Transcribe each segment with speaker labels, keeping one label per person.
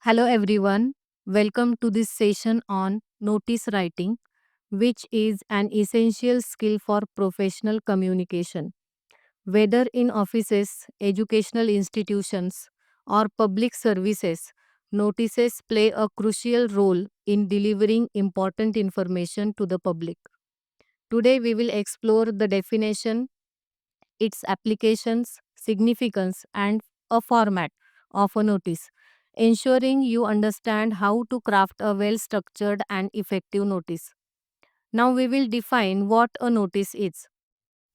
Speaker 1: Hello, everyone. Welcome to this session on notice writing, which is an essential skill for professional communication. Whether in offices, educational institutions, or public services, notices play a crucial role in delivering important information to the public. Today, we will explore the definition, its applications, significance, and a format of a notice, ensuring you understand how to craft a well structured and effective notice. Now, we will define what a notice is.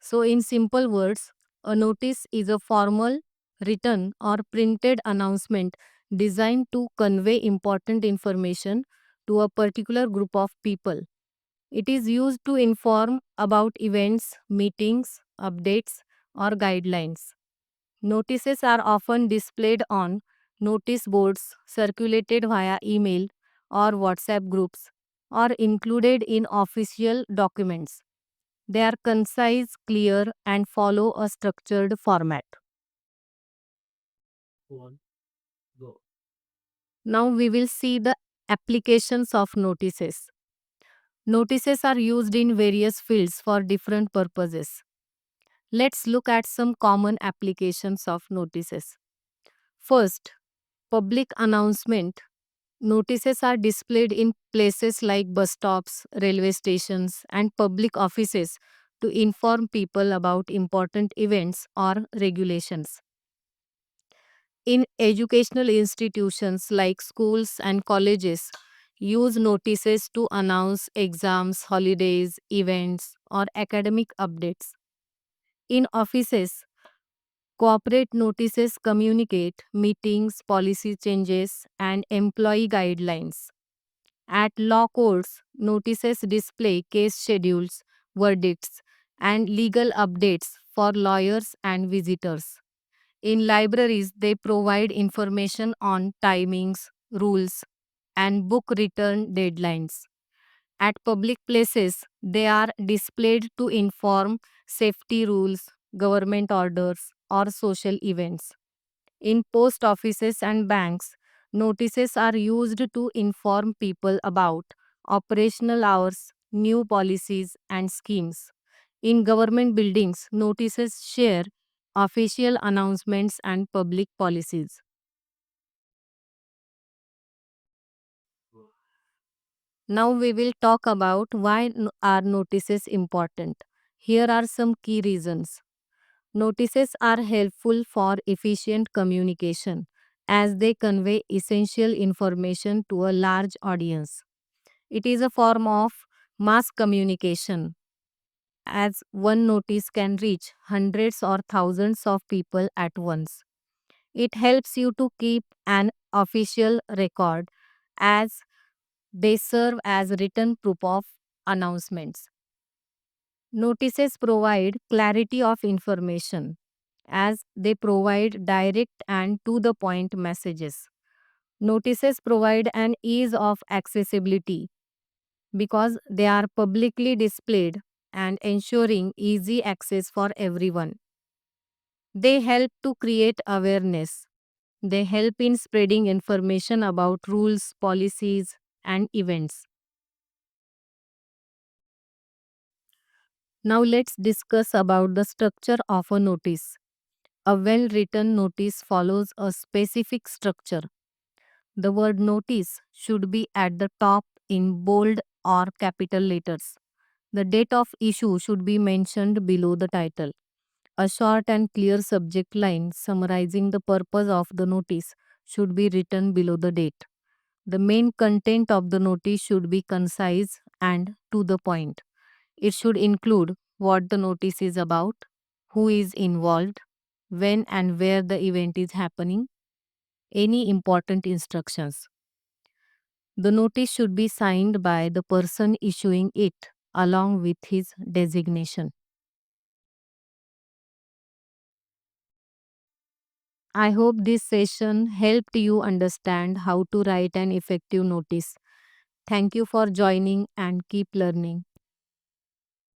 Speaker 1: So, in simple words, a notice is a formal, written, or printed announcement designed to convey important information to a particular group of people. It is used to inform about events, meetings, updates, or guidelines. Notices are often displayed on notice boards, circulated via email or WhatsApp groups, or included in official documents. They are concise, clear, and follow a structured format. Now we will see the applications of notices. Notices are used in various fields for different purposes. Let's look at some common applications of notices. First, public announcement. Notices are displayed in places like bus stops, railway stations, and public offices to inform people about important events or regulations. In educational institutions like schools and colleges, use notices to announce exams, holidays, events, or academic updates. In offices, corporate notices communicate meetings, policy changes, and employee guidelines. At law courts, notices display case schedules, verdicts, and legal updates for lawyers and visitors. In libraries, they provide information on timings, rules, and book return deadlines. At public places, they are displayed to inform safety rules, government orders, or social events. In post offices and banks, notices are used to inform people about operational hours, new policies, and schemes. In government buildings, notices share official announcements and public policies. Now we will talk about why are notices important. Here are some key reasons. Notices are helpful for efficient communication as they convey essential information to a large audience. It is a form of mass communication as one notice can reach hundreds or thousands of people at once. It helps you to keep an official record as they serve as written proof of announcements. Notices provide clarity of information as they provide direct and to the point messages. Notices provide an ease of accessibility because they are publicly displayed and ensuring easy access for everyone. They help to create awareness. They help in spreading information about rules, policies, and events. Now let's discuss about the structure of a notice. A well-written notice follows a specific structure. The word notice should be at the top in bold or capital letters. The date of issue should be mentioned below the title. A short and clear subject line summarizing the purpose of the notice should be written below the date. The main content of the notice should be concise and to the point. It should include what the notice is about, who is involved, when and where the event is happening, any important instructions. The notice should be signed by the person issuing it along with his designation. I hope this session helped you understand how to write an effective notice. Thank you for joining and keep learning.